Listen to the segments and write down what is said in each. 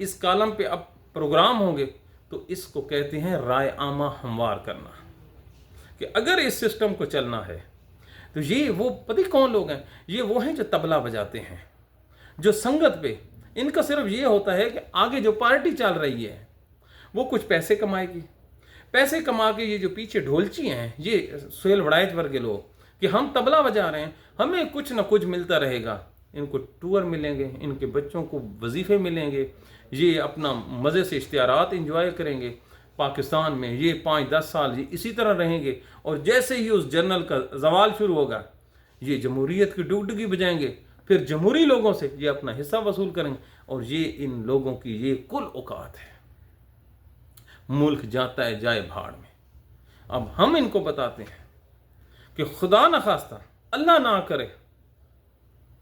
اس column پہ اب programme ہوں گے تو اس کو کہتے ہیں رائے عامہ ہموار کرنا، کہ اگر اس سسٹم کو چلنا ہے تو یہ وہ پتہ کون لوگ ہیں، یہ وہ ہیں جو طبلہ بجاتے ہیں، جو سنگت پہ ان کا صرف یہ ہوتا ہے کہ آگے جو پارٹی چل رہی ہے وہ کچھ پیسے کمائے گی، پیسے کما کے یہ جو پیچھے ڈھولچی ہیں، یہ سہیل وڑائچ ورگے لوگ، کہ ہم طبلہ بجا رہے ہیں، ہمیں کچھ نہ کچھ ملتا رہے گا، ان کو ٹور ملیں گے، ان کے بچوں کو وظیفے ملیں گے، یہ اپنا مزے سے اشتہارات انجوائے کریں گے، پاکستان میں یہ 5-10 سال یہ اسی طرح رہیں گے، اور جیسے ہی اس جنرل کا زوال شروع ہوگا یہ جمہوریت کی ڈگڈگی بجائیں گے، پھر جمہوری لوگوں سے یہ اپنا حصہ وصول کریں گے، اور یہ ان لوگوں کی یہ کل اوقات ہے۔ ملک جاتا ہے جائے بھاڑ میں۔ اب ہم ان کو بتاتے ہیں کہ خدا نخواستہ اللہ نہ کرے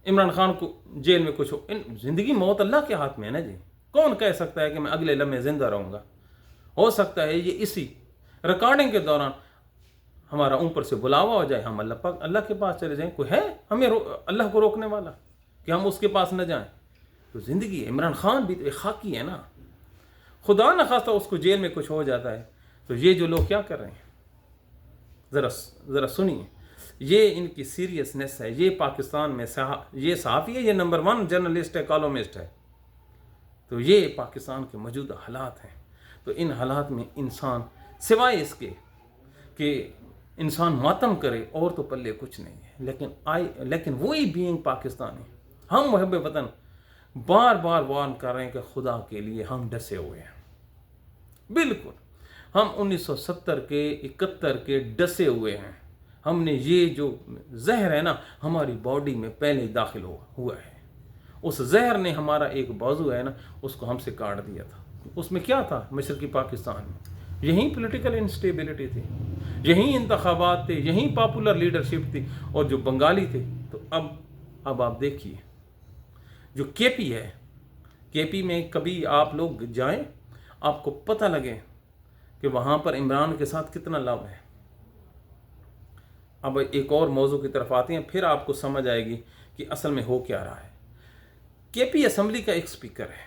عمران خان کو جیل میں کچھ ہو، زندگی موت اللہ کے ہاتھ میں ہے نا جی، کون کہہ سکتا ہے کہ میں اگلے لمحے زندہ رہوں گا؟ ہو سکتا ہے یہ اسی ریکارڈنگ کے دوران ہمارا اوپر سے بلاوا ہو جائے، ہم اللہ کے پاس چلے جائیں، کوئی ہے ہمیں اللہ کو روکنے والا کہ ہم اس کے پاس نہ جائیں؟ تو زندگی ہے، عمران خان بھی تو ایک خاکی ہے نا، خدا نخواستہ اس کو جیل میں کچھ ہو جاتا ہے تو یہ جو لوگ کیا کر رہے ہیں ذرا سنیے، یہ ان کی سیریسنس ہے۔ یہ پاکستان میں یہ صحافی ہے، یہ نمبر 1 جرنلسٹ ہے، کالومسٹ ہے، تو یہ پاکستان کے موجودہ حالات ہیں۔ تو ان حالات میں انسان سوائے اس کے کہ انسان ماتم کرے اور تو پلے کچھ نہیں ہے، لیکن وہی بینگ پاکستانی، ہم محب وطن بار بار وارن کر رہے ہیں کہ خدا کے لیے ہم ڈسے ہوئے ہیں، بالکل ہم 1970 کے 71 کے ڈسے ہوئے ہیں۔ ہم نے یہ جو زہر ہے نا ہماری باڈی میں پہلے داخل ہوا ہے، اس زہر نے ہمارا ایک بازو ہے نا اس کو ہم سے کاٹ دیا تھا۔ اس میں کیا تھا؟ مشرقی پاکستان میں یہیں پولیٹیکل انسٹیبلٹی تھی، یہیں انتخابات تھے، یہیں پاپولر لیڈرشپ تھی، اور جو بنگالی تھے۔ تو اب آپ دیکھیے جو کے پی ہے، کے پی میں کبھی آپ لوگ جائیں، آپ کو پتہ لگے کہ وہاں پر عمران کے ساتھ کتنا لو ہے۔ اب ایک اور موضوع کی طرف آتے ہیں، پھر آپ کو سمجھ آئے گی کہ اصل میں ہو کیا رہا ہے۔ کے پی اسمبلی کا ایک سپیکر ہے،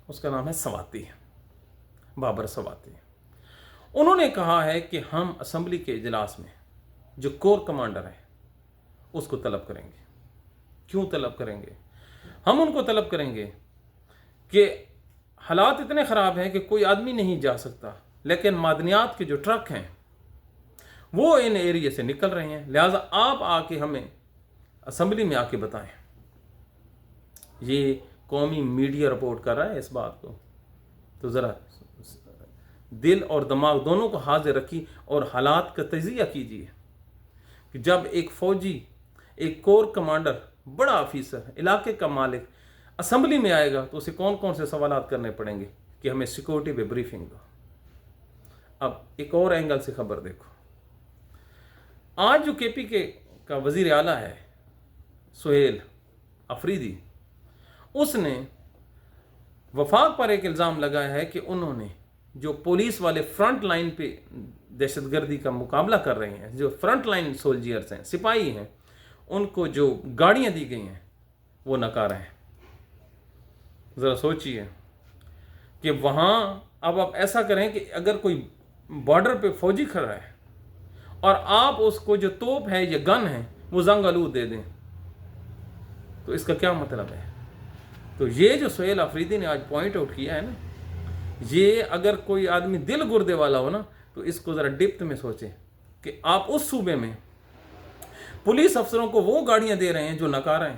اس کا نام ہے سواتی، بابر سواتی۔ انہوں نے کہا ہے کہ ہم اسمبلی کے اجلاس میں جو کور کمانڈر ہے اس کو طلب کریں گے۔ کیوں طلب کریں گے؟ ہم ان کو طلب کریں گے کہ حالات اتنے خراب ہیں کہ کوئی آدمی نہیں جا سکتا، لیکن معدنیات کے جو ٹرک ہیں وہ ان ایریے سے نکل رہے ہیں، لہٰذا آپ آ کے ہمیں اسمبلی میں آ کے بتائیں۔ یہ قومی میڈیا رپورٹ کر رہا ہے اس بات کو، تو ذرا دل اور دماغ دونوں کو حاضر رکھی اور حالات کا تجزیہ کیجیے کہ جب ایک فوجی، ایک کور کمانڈر، بڑا آفیسر، علاقے کا مالک اسمبلی میں آئے گا تو اسے کون کون سے سوالات کرنے پڑیں گے کہ ہمیں سیکورٹی پہ بریفنگ دو۔ اب ایک اور اینگل سے خبر دیکھو، آج جو کے پی کا وزیر اعلیٰ ہے سہیل افریدی، اس نے وفاق پر ایک الزام لگایا ہے کہ انہوں نے جو پولیس والے فرنٹ لائن پہ دہشت گردی کا مقابلہ کر رہے ہیں، جو فرنٹ لائن سولجرز ہیں، سپاہی ہیں، ان کو جو گاڑیاں دی گئی ہیں وہ نکارہ ہیں۔ ذرا سوچئے کہ وہاں اب آپ ایسا کریں کہ اگر کوئی بارڈر پہ فوجی کھڑا ہے اور آپ اس کو جو توپ ہے یا گن ہے وہ زنگ آلود دے دیں تو اس کا کیا مطلب ہے؟ تو یہ جو سہیل افریدی نے آج پوائنٹ آؤٹ کیا ہے نا، یہ اگر کوئی آدمی دل گردے والا ہو نا تو اس کو ذرا ڈپتھ میں سوچیں کہ آپ اس صوبے میں پولیس افسروں کو وہ گاڑیاں دے رہے ہیں جو نکارہ ہیں،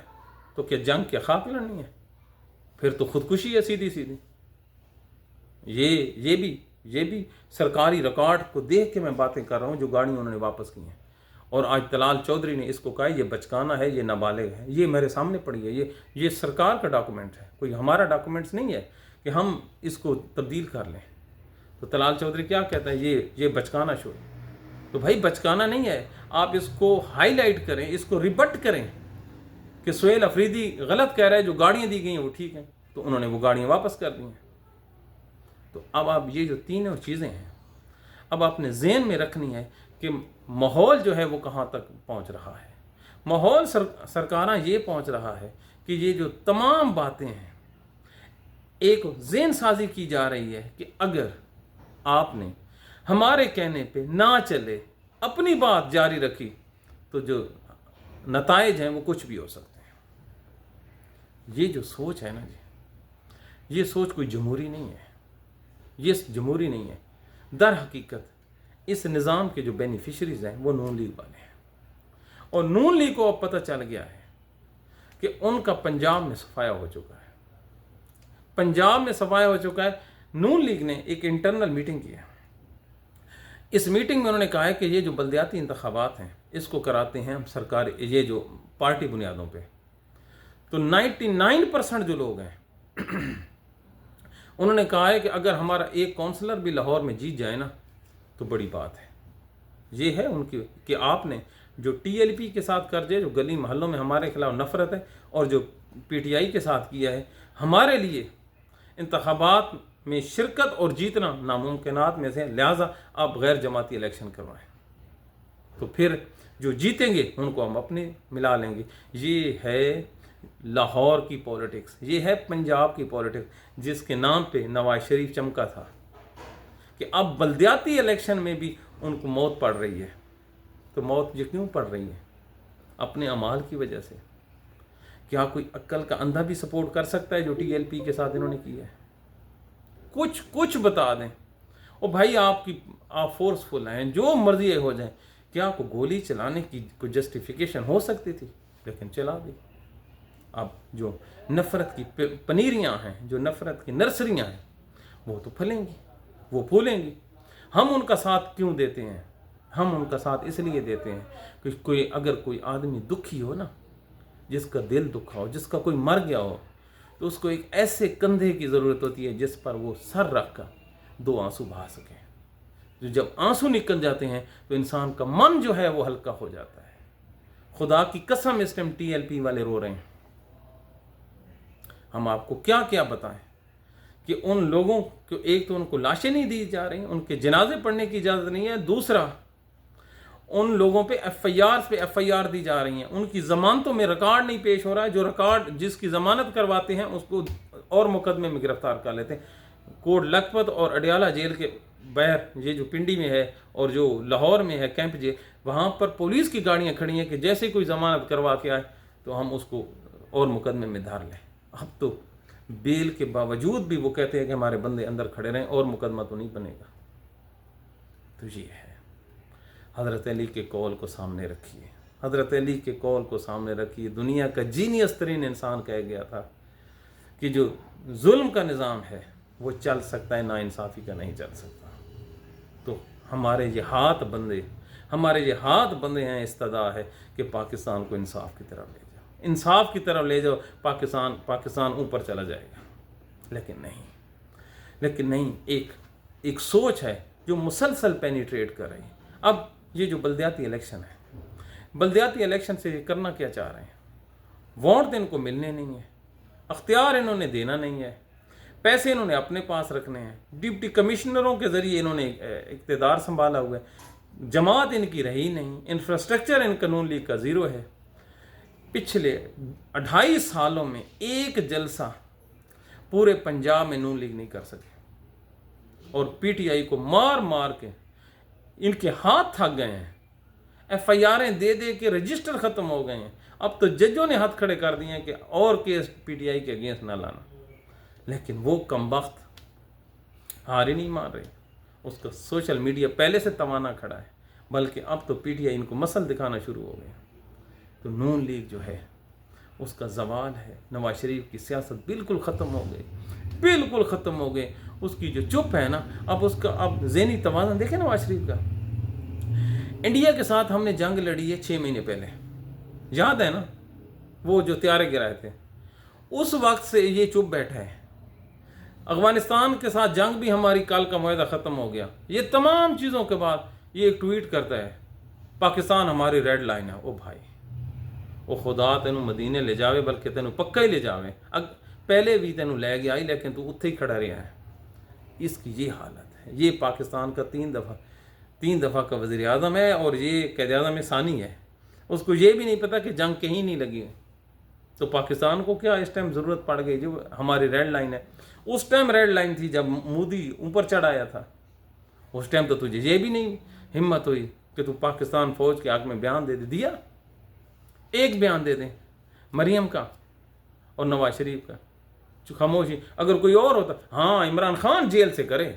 تو کیا جنگ کیا خاک لڑنی ہے؟ پھر تو خودکشی ہے سیدھی سیدھی۔ یہ بھی سرکاری ریکارڈ کو دیکھ کے میں باتیں کر رہا ہوں جو گاڑیاں انہوں نے واپس کی ہیں، اور آج طلال چودھری نے اس کو کہا یہ بچکانا ہے، یہ نابالغ ہے، یہ میرے سامنے پڑی ہے، یہ سرکار کا ڈاکومنٹ ہے، کوئی ہمارا ڈاکومنٹس نہیں ہے کہ ہم اس کو تبدیل کر لیں۔ تو طلال چودھری کیا کہتا ہے؟ یہ بچکانا شو۔ تو بھائی بچکانا نہیں ہے، آپ اس کو ہائی لائٹ کریں، اس کو ریبٹ کریں کہ سہیل افریدی غلط کہہ رہا ہے، جو گاڑیاں دی گئی ہیں وہ ٹھیک ہیں، تو انہوں نے وہ گاڑیاں واپس کر دی ہیں۔ تو اب آپ یہ جو تینوں چیزیں ہیں اب آپ نے ذہن میں رکھنی ہے کہ ماحول جو ہے وہ کہاں تک پہنچ رہا ہے۔ ماحول سرکاراں یہ پہنچ رہا ہے کہ یہ جو تمام باتیں ہیں ایک ذہن سازی کی جا رہی ہے کہ اگر آپ نے ہمارے کہنے پہ نہ چلے، اپنی بات جاری رکھی، تو جو نتائج ہیں وہ کچھ بھی ہو سکتے ہیں۔ یہ جو سوچ ہے نا جی، یہ سوچ کوئی جمہوری نہیں ہے، یہ جمہوری نہیں ہے۔ در حقیقت اس نظام کے جو بینیفیشریز ہیں وہ نون لیگ والے ہیں، اور نون لیگ کو اب پتہ چل گیا ہے کہ ان کا پنجاب میں صفایا ہو چکا ہے، پنجاب میں صفایا ہو چکا ہے۔ نون لیگ نے ایک انٹرنل میٹنگ کی ہے۔ اس میٹنگ میں انہوں نے کہا ہے کہ یہ جو بلدیاتی انتخابات ہیں اس کو کراتے ہیں ہم سرکاری، یہ جو پارٹی بنیادوں پہ، تو 99% جو لوگ ہیں انہوں نے کہا ہے کہ اگر ہمارا ایک کونسلر بھی لاہور میں جیت جائے نا تو بڑی بات ہے۔ یہ ہے ان کی کہ آپ نے جو ٹی ایل پی کے ساتھ کر دیا، جو گلی محلوں میں ہمارے خلاف نفرت ہے، اور جو پی ٹی آئی کے ساتھ کیا ہے، ہمارے لیے انتخابات میں شرکت اور جیتنا ناممکنات میں سے، لہٰذا آپ غیر جماعتی الیکشن کروائیں، تو پھر جو جیتیں گے ان کو ہم اپنے ملا لیں گے۔ یہ ہے لاہور کی پولیٹکس، یہ ہے پنجاب کی پولیٹکس، جس کے نام پہ نواز شریف چمکا تھا کہ اب بلدیاتی الیکشن میں بھی ان کو موت پڑ رہی ہے۔ تو موت یہ کیوں پڑ رہی ہے؟ اپنے اعمال کی وجہ سے۔ کیا کوئی عقل کا اندھا بھی سپورٹ کر سکتا ہے جو ٹی ایل پی کے ساتھ انہوں نے کیا ہے؟ کچھ بتا دیں، اور بھائی آپ فورسفل ہیں، جو مرضی ہو جائیں، کیا کو گولی چلانے کی کوئی جسٹیفیکیشن ہو سکتی تھی؟ لیکن چلا دی۔ اب جو نفرت کی پنیریاں ہیں، جو نفرت کی نرسریاں ہیں، وہ تو پھلیں گی، وہ پھولیں گی۔ ہم ان کا ساتھ کیوں دیتے ہیں؟ ہم ان کا ساتھ اس لیے دیتے ہیں کہ اگر کوئی آدمی دکھی ہو نا، جس کا دل دکھا ہو، جس کا کوئی مر گیا ہو، تو اس کو ایک ایسے کندھے کی ضرورت ہوتی ہے جس پر وہ سر رکھ کر دو آنسو بہا سکیں۔ جو جب آنسو نکل جاتے ہیں تو انسان کا من جو ہے وہ ہلکا ہو جاتا ہے۔ خدا کی قسم اس ٹائم ٹی ایل پی والے رو رہے ہیں۔ ہم آپ کو کیا کیا بتائیں کہ ان لوگوں کو، ایک تو ان کو لاشیں نہیں دی جا رہی، ان کے جنازے پڑھنے کی اجازت نہیں ہے، دوسرا ان لوگوں پہ ایف آئی آر دی جا رہی ہیں، ان کی ضمانتوں میں ریکارڈ نہیں پیش ہو رہا ہے، جو ریکارڈ جس کی ضمانت کرواتے ہیں اس کو اور مقدمے میں گرفتار کر لیتے ہیں۔ کوٹ لکھپت اور اڈیالہ جیل کے باہر، یہ جو پنڈی میں ہے اور جو لاہور میں ہے کیمپ جیل، وہاں پر پولیس کی گاڑیاں کھڑی ہیں کہ جیسے کوئی ضمانت کروا کے آئے تو ہم اس کو اور مقدمے میں دھر لیں۔ اب تو بیل کے باوجود بھی وہ کہتے ہیں کہ ہمارے بندے اندر کھڑے رہیں، اور مقدمہ تو نہیں بنے گا۔ تو یہ ہے، حضرت علی کے قول کو سامنے رکھیے، حضرت علی کے قول کو سامنے رکھیے۔ دنیا کا جینیس ترین انسان کہہ گیا تھا کہ جو ظلم کا نظام ہے وہ چل سکتا ہے، نا انصافی کا نہیں چل سکتا۔ تو ہمارے یہ ہاتھ بندے ہیں، استدعا ہے کہ پاکستان کو انصاف کی طرف لے جاؤ، انصاف کی طرف لے جاؤ، پاکستان اوپر چلا جائے گا۔ لیکن نہیں، ایک سوچ ہے جو مسلسل پینیٹریٹ کر رہی ہے۔ اب یہ جو بلدیاتی الیکشن ہے، بلدیاتی الیکشن سے یہ کرنا کیا چاہ رہے ہیں؟ ووٹ ان کو ملنے نہیں ہے، اختیار انہوں نے دینا نہیں ہے، پیسے انہوں نے اپنے پاس رکھنے ہیں، ڈپٹی کمشنروں کے ذریعے انہوں نے اقتدار سنبھالا ہوا ہے، جماعت ان کی رہی نہیں، انفراسٹرکچر ان نون لیگ کا زیرو ہے۔ پچھلے 2.5 سالوں میں ایک جلسہ پورے پنجاب میں نون لیگ نہیں کر سکے، اور پی ٹی آئی کو مار کے ان کے ہاتھ تھک گئے ہیں، ایف آئی آریں دے کے رجسٹر ختم ہو گئے ہیں۔ اب تو ججوں نے ہاتھ کھڑے کر دیے ہیں کہ اور کیس پی ٹی آئی کے اگینسٹ نہ لانا، لیکن وہ کمبخت ہار ہی نہیں مان رہے۔ اس کا سوشل میڈیا پہلے سے توانا کھڑا ہے، بلکہ اب تو پی ٹی آئی ان کو مسل دکھانا شروع ہو گیا۔ تو نون لیگ جو ہے اس کا زوال ہے، نواز شریف کی سیاست بالکل ختم ہو گئی، اس کی جو چپ ہے نا، اب ذہنی توازن دیکھیں نواز شریف کا۔ انڈیا کے ساتھ ہم نے جنگ لڑی ہے 6 مہینے پہلے، یاد ہے نا، وہ جو طیارے گرائے تھے، اس وقت سے یہ چپ بیٹھا ہے۔ افغانستان کے ساتھ جنگ بھی ہماری کل کا معاہدہ ختم ہو گیا۔ یہ تمام چیزوں کے بعد یہ ایک ٹویٹ کرتا ہے، پاکستان ہماری ریڈ لائن ہے۔ او بھائی، او خدا تینوں مدینے لے جاوے، بلکہ تینوں پکا ہی لے جاوے۔ پہلے بھی تینوں لے گیا ہی، لیکن تو اتھے ہی کھڑا رہا ہے۔ اس کی یہ حالت ہے۔ یہ پاکستان کا 3 دفعہ کا وزیر اعظم ہے، اور یہ قائد اعظم ثانی ہے۔ اس کو یہ بھی نہیں پتا کہ جنگ کہیں نہیں لگی ہے۔ تو پاکستان کو کیا اس ٹائم ضرورت پڑ گئی؟ جو ہماری ریڈ لائن ہے، اس ٹائم ریڈ لائن تھی جب مودی اوپر چڑھایا تھا، اس ٹائم تو تجھے یہ بھی نہیں ہمت ہوئی کہ تو پاکستان فوج کے حق میں بیان دے دیا، ایک بیان دے دیں مریم کا اور نواز شریف کا، خاموشی۔ اگر کوئی اور ہوتا، ہاں عمران خان جیل سے کرے،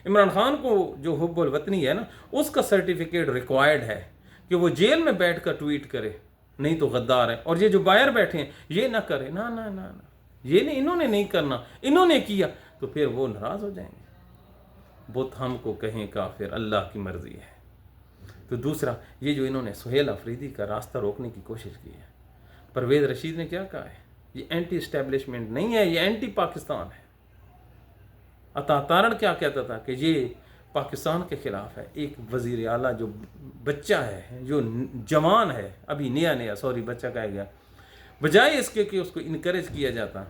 عمران خان کو جو حب الوطنی ہے نا، اس کا سرٹیفکیٹ ریکوائرڈ ہے کہ وہ جیل میں بیٹھ کر ٹویٹ کرے، نہیں تو غدار ہے۔ اور یہ جو باہر بیٹھے ہیں یہ نہ کرے، نہ نہ نہ نہ، یہ نہیں، انہوں نے نہیں کرنا، انہوں نے کیا تو پھر وہ ناراض ہو جائیں گے، بت ہم کو کہیں کافر، اللہ کی مرضی ہے۔ تو دوسرا، یہ جو انہوں نے سہیل آفریدی کا راستہ روکنے کی کوشش کی ہے، پرویز رشید نے کیا کہا ہے؟ یہ اینٹی اسٹیبلشمنٹ نہیں ہے، یہ اینٹی پاکستان ہے۔ عطا تارڑ کیا کہتا تھا کہ یہ پاکستان کے خلاف ہے۔ ایک وزیر اعلیٰ جو بچہ ہے، جو جوان ہے، ابھی نیا بچہ کہا گیا، بجائے اس کے کہ اس کو انکریج کیا جاتا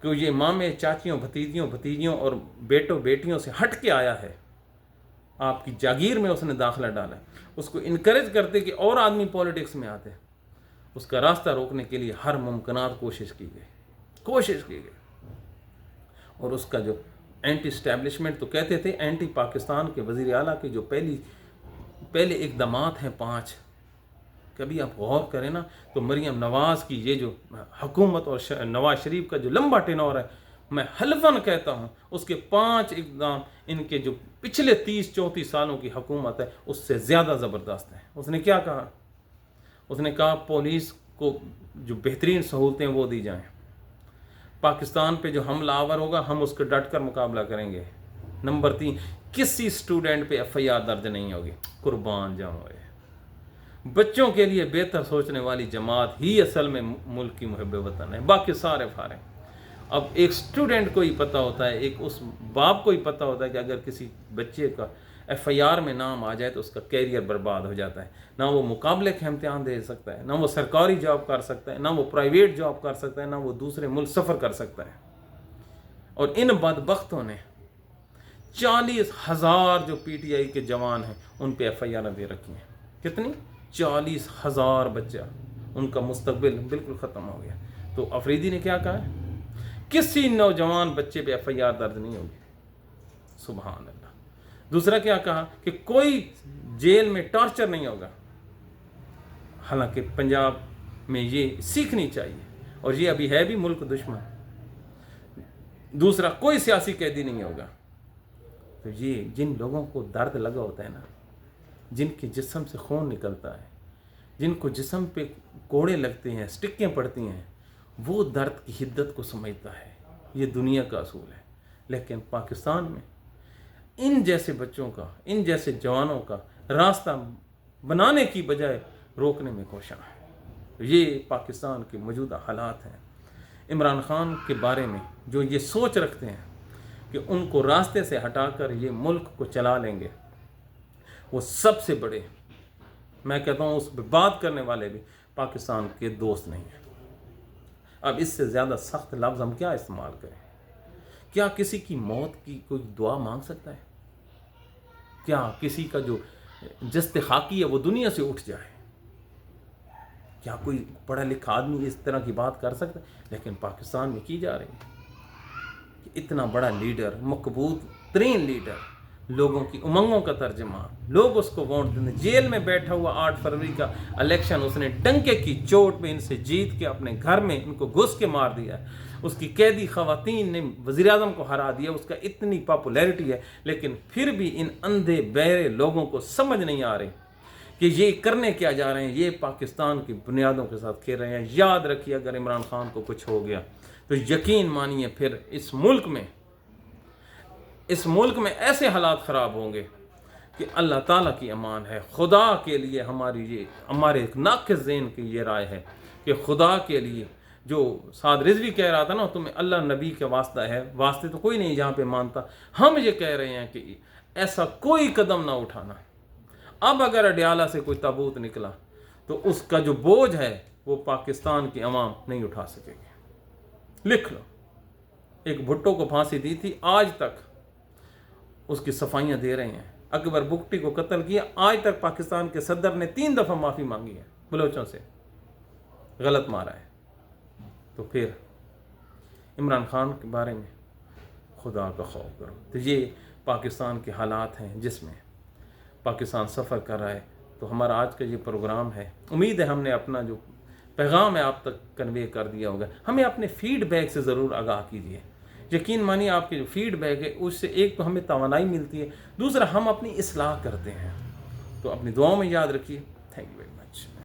کہ یہ مامے، چاچیوں، بھتیجیوں اور بیٹوں بیٹیوں سے ہٹ کے آیا ہے، آپ کی جاگیر میں اس نے داخلہ ڈالا ہے، اس کو انکریج کرتے کہ اور آدمی پولیٹکس میں آتے، اس کا راستہ روکنے کے لیے ہر ممکنات کوشش کی گئی۔ اور اس کا جو اینٹی اسٹیبلشمنٹ تو کہتے تھے، اینٹی پاکستان کے وزیر اعلیٰ کے جو پہلے اقدامات ہیں 5، کبھی آپ غور کریں نا تو مریم نواز کی یہ جو حکومت اور نواز شریف کا جو لمبا ٹینور ہے، میں حلفاً کہتا ہوں اس کے 5 اقدام ان کے جو پچھلے 30-34 سالوں کی حکومت ہے اس سے زیادہ زبردست ہے۔ اس نے کیا کہا؟ اس نے کہا پولیس کو جو بہترین سہولتیں وہ دی جائیں، پاکستان پہ جو حملہ آور ہوگا ہم اس کو ڈٹ کر مقابلہ کریں گے۔ نمبر 3، کسی اسٹوڈنٹ پہ FIR درج نہیں ہوگی۔ قربان جاؤں، بچوں کے لیے بہتر سوچنے والی جماعت ہی اصل میں ملک کی محب وطن ہے، باقی سارے فارغ۔ اب ایک اسٹوڈنٹ کو ہی پتہ ہوتا ہے، ایک اس باپ کو ہی پتہ ہوتا ہے کہ اگر کسی بچے کا FIR میں نام آ جائے تو اس کا کیریئر برباد ہو جاتا ہے، نہ وہ مقابلے کا امتحان دے سکتا ہے، نہ وہ سرکاری جاب کر سکتا ہے، نہ وہ پرائیویٹ جاب کر سکتا ہے، نہ وہ دوسرے ملک سفر کر سکتا ہے۔ اور ان بدبختوں نے 40,000 جو PTI کے جوان ہیں ان پہ FIR دے رکھی ہیں۔ کتنی؟ 40,000 بچہ، ان کا مستقبل بالکل ختم ہو گیا۔ تو آفریدی نے کیا کہا ہے؟ کسی نوجوان بچے پہ FIR درج نہیں ہوگی۔ سبحان اللہ۔ دوسرا کیا کہا کہ کوئی جیل میں ٹارچر نہیں ہوگا، حالانکہ پنجاب میں یہ سیکھنی چاہیے، اور یہ ابھی ہے بھی ملک دشمن۔ دوسرا، کوئی سیاسی قیدی نہیں ہوگا۔ تو یہ جن لوگوں کو درد لگا ہوتا ہے نا، جن کے جسم سے خون نکلتا ہے، جن کو جسم پہ کوڑے لگتے ہیں، سٹکیں پڑتی ہیں، وہ درد کی حدت کو سمجھتا ہے۔ یہ دنیا کا اصول ہے۔ لیکن پاکستان میں ان جیسے بچوں کا، ان جیسے جوانوں کا راستہ بنانے کی بجائے روکنے میں کوشاں ہے۔ یہ پاکستان کے موجودہ حالات ہیں۔ عمران خان کے بارے میں جو یہ سوچ رکھتے ہیں کہ ان کو راستے سے ہٹا کر یہ ملک کو چلا لیں گے، وہ سب سے بڑے، میں کہتا ہوں اس پہ بات کرنے والے بھی پاکستان کے دوست نہیں ہیں۔ اب اس سے زیادہ سخت لفظ ہم کیا استعمال کریں؟ کیا کسی کی موت کی کوئی دعا مانگ سکتا ہے؟ کیا کسی کا جو جست خاکی ہے وہ دنیا سے اٹھ جائے؟ کیا کوئی پڑھا لکھا آدمی اس طرح کی بات کر سکتا ہے؟ لیکن پاکستان میں کی جا رہی ہے کہ اتنا بڑا لیڈر، مقبول ترین لیڈر، لوگوں کی امنگوں کا ترجمان، لوگ اس کو ووٹ دینے، جیل میں بیٹھا ہوا 8 فروری کا الیکشن اس نے ڈنکے کی چوٹ پہ ان سے جیت کے اپنے گھر میں ان کو گھس کے مار دیا ہے۔ اس کی قیدی خواتین نے وزیر اعظم کو ہرا دیا، اس کا اتنی پاپولیرٹی ہے، لیکن پھر بھی ان اندھے بہرے لوگوں کو سمجھ نہیں آ رہی کہ یہ کرنے کیا جا رہے ہیں، یہ پاکستان کی بنیادوں کے ساتھ کھیل رہے ہیں۔ یاد رکھیے اگر عمران خان کو کچھ ہو گیا تو یقین مانیے پھر اس ملک میں ایسے حالات خراب ہوں گے کہ اللہ تعالیٰ کی امان ہے۔ خدا کے لیے ہمارے ایک ناقص ذہن کی یہ رائے ہے کہ خدا کے لیے، جو سعد رضوی کہہ رہا تھا نا، تمہیں اللہ نبی کا واسطہ ہے، واسطے تو کوئی نہیں جہاں پہ مانتا، ہم یہ کہہ رہے ہیں کہ ایسا کوئی قدم نہ اٹھانا۔ اب اگر اڈیالہ سے کوئی تابوت نکلا تو اس کا جو بوجھ ہے وہ پاکستان کی عوام نہیں اٹھا سکے گی۔ لکھ لو، ایک بھٹو کو پھانسی دی تھی، آج تک اس کی صفائیاں دے رہے ہیں۔ اکبر بگٹی کو قتل کیا، آج تک پاکستان کے صدر نے 3 دفعہ معافی مانگی ہے، بلوچوں سے غلط مارا ہے۔ تو پھر عمران خان کے بارے میں خدا کا خوف کرو. تو یہ پاکستان کے حالات ہیں جس میں پاکستان سفر کر رہا ہے. تو ہمارا آج کا یہ پروگرام ہے، امید ہے ہم نے اپنا جو پیغام ہے آپ تک کنوے کر دیا ہوگا. ہمیں اپنے فیڈ بیک سے ضرور آگاہ کیجیے. یقین مانیے آپ کے جو فیڈ بیک ہے اس سے ایک تو ہمیں توانائی ملتی ہے، دوسرا ہم اپنی اصلاح کرتے ہیں. تو اپنی دعاؤں میں یاد رکھیے. Thank you very much.